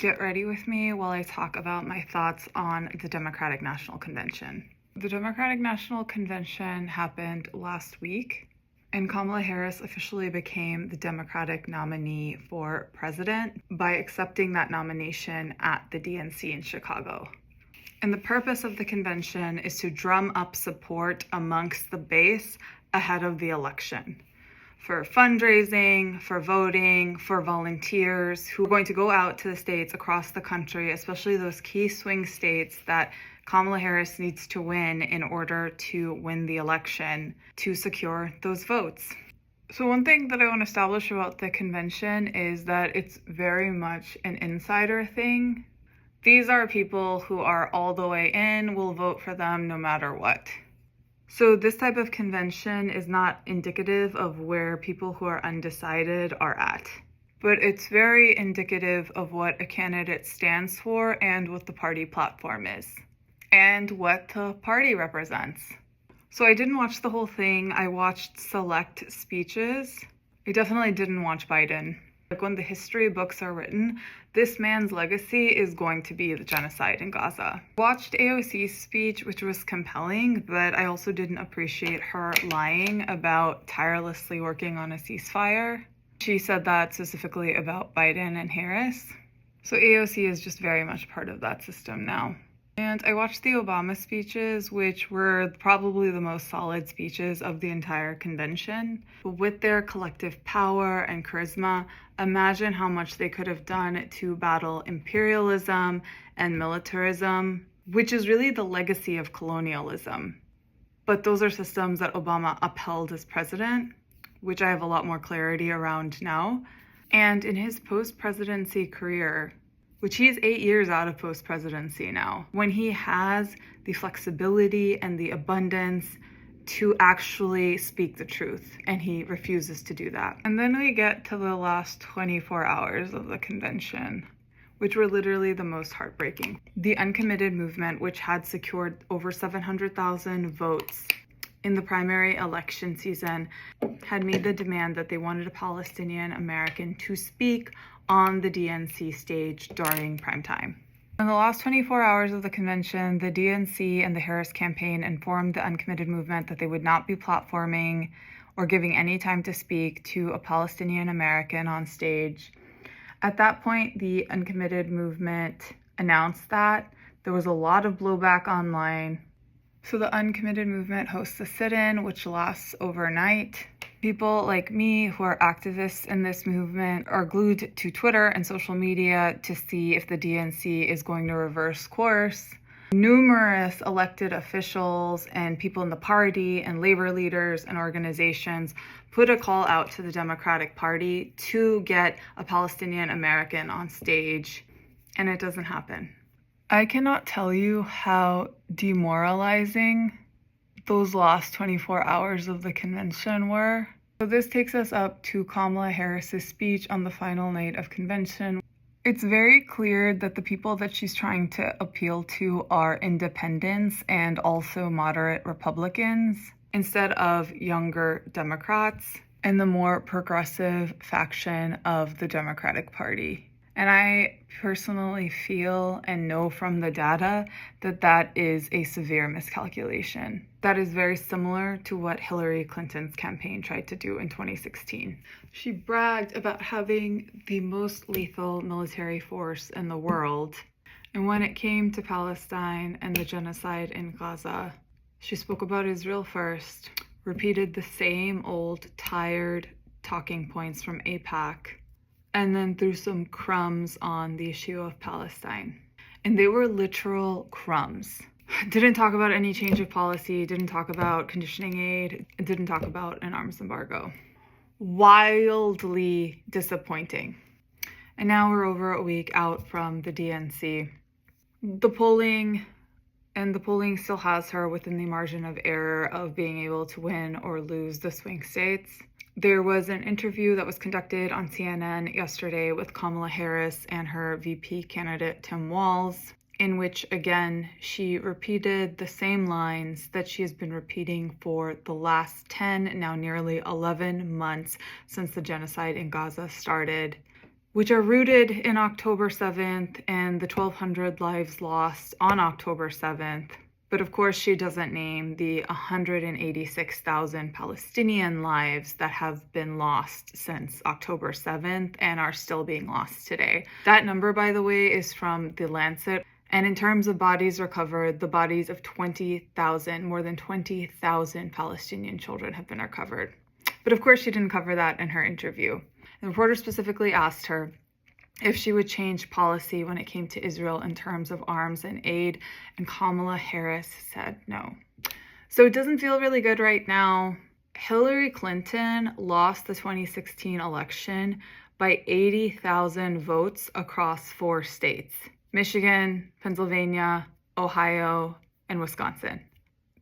Get ready with me while I talk about my thoughts on the Democratic National Convention. The Democratic National Convention happened last week, and Kamala Harris officially became the Democratic nominee for president by accepting that nomination at the DNC in Chicago. And the purpose of the convention is to drum up support amongst the base ahead of the election. For fundraising, for voting, for volunteers who are going to go out to the states across the country, especially those key swing states that Kamala Harris needs to win in order to win the election to secure those votes. So one thing that I want to establish about the convention is that it's very much an insider thing. These are people who are all the way in, will vote for them no matter what. So this type of convention is not indicative of where people who are undecided are at, but it's very indicative of what a candidate stands for and what the party platform is, and what the party represents. So I didn't watch the whole thing. I watched select speeches. I definitely didn't watch Biden. Like when the history books are written, this man's legacy is going to be the genocide in Gaza. I watched AOC's speech, which was compelling, but I also didn't appreciate her lying about tirelessly working on a ceasefire. She said that specifically about Biden and Harris. So AOC is just very much part of that system now. And I watched the Obama speeches, which were probably the most solid speeches of the entire convention. But with their collective power and charisma, imagine how much they could have done to battle imperialism and militarism, which is really the legacy of colonialism. But those are systems that Obama upheld as president, which I have a lot more clarity around now. And in his post-presidency career, which he's 8 years out of post-presidency now, when he has the flexibility and the abundance to actually speak the truth, and he refuses to do that. And then we get to the last 24 hours of the convention, which were literally the most heartbreaking. The uncommitted movement, which had secured over 700,000 votes in the primary election season, had made the demand that they wanted a Palestinian American to speak on the DNC stage during prime time. In the last 24 hours of the convention, the DNC and the Harris campaign informed the uncommitted movement that they would not be platforming or giving any time to speak to a Palestinian American on stage. At that point, the uncommitted movement announced that. There was a lot of blowback online. So the uncommitted movement hosts a sit-in, which lasts overnight. People like me who are activists in this movement are glued to Twitter and social media to see if the DNC is going to reverse course. Numerous elected officials and people in the party and labor leaders and organizations put a call out to the Democratic Party to get a Palestinian American on stage, and it doesn't happen. I cannot tell you how demoralizing those last 24 hours of the convention were. So this takes us up to Kamala Harris's speech on the final night of convention. It's very clear that the people that she's trying to appeal to are independents and also moderate Republicans instead of younger Democrats and the more progressive faction of the Democratic Party. And I personally feel and know from the data that that is a severe miscalculation. That is very similar to what Hillary Clinton's campaign tried to do in 2016. She bragged about having the most lethal military force in the world. And when it came to Palestine and the genocide in Gaza, she spoke about Israel first, repeated the same old tired talking points from AIPAC, and then threw some crumbs on the issue of Palestine. And they were literal crumbs. Didn't talk about any change of policy, didn't talk about conditioning aid, didn't talk about an arms embargo. Wildly disappointing. And now we're over a week out from the DNC. The polling still has her within the margin of error of being able to win or lose the swing states. There was an interview that was conducted on CNN yesterday with Kamala Harris and her VP candidate, Tim Walz, in which, again, she repeated the same lines that she has been repeating for the last 10, now nearly 11 months since the genocide in Gaza started. which are rooted in October 7th and the 1,200 lives lost on October 7th. But of course, she doesn't name the 186,000 Palestinian lives that have been lost since October 7th and are still being lost today. That number, by the way, is from The Lancet. And in terms of bodies recovered, the bodies of 20,000, more than 20,000 Palestinian children have been recovered. But of course, she didn't cover that in her interview. The reporter specifically asked her if she would change policy when it came to Israel in terms of arms and aid, and Kamala Harris said no. So it doesn't feel really good right now. Hillary Clinton lost the 2016 election by 80,000 votes across 4 states: Michigan, Pennsylvania, Ohio, and Wisconsin.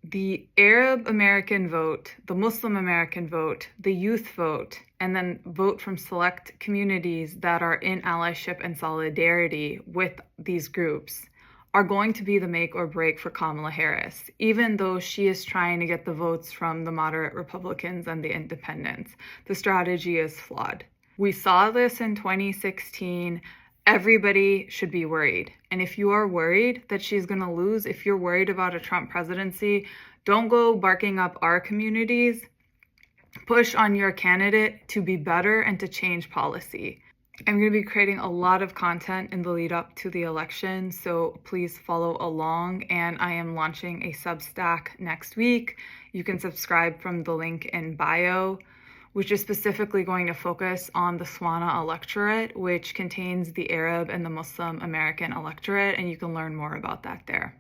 The Arab American vote, the Muslim American vote, the youth vote, and then vote from select communities that are in allyship and solidarity with these groups are going to be the make or break for Kamala Harris, even though she is trying to get the votes from the moderate Republicans and the independents. The strategy is flawed. We saw this in 2016. Everybody should be worried. And if you are worried that she's going to lose, if you're worried about a Trump presidency, don't go barking up our communities. Push on your candidate to be better and to change policy. I'm going to be creating a lot of content in the lead up to the election, so please follow along. And I am launching a Substack next week. You can subscribe from the link in bio, which is specifically going to focus on the SWANA electorate, which contains the Arab and the Muslim American electorate, and you can learn more about that there.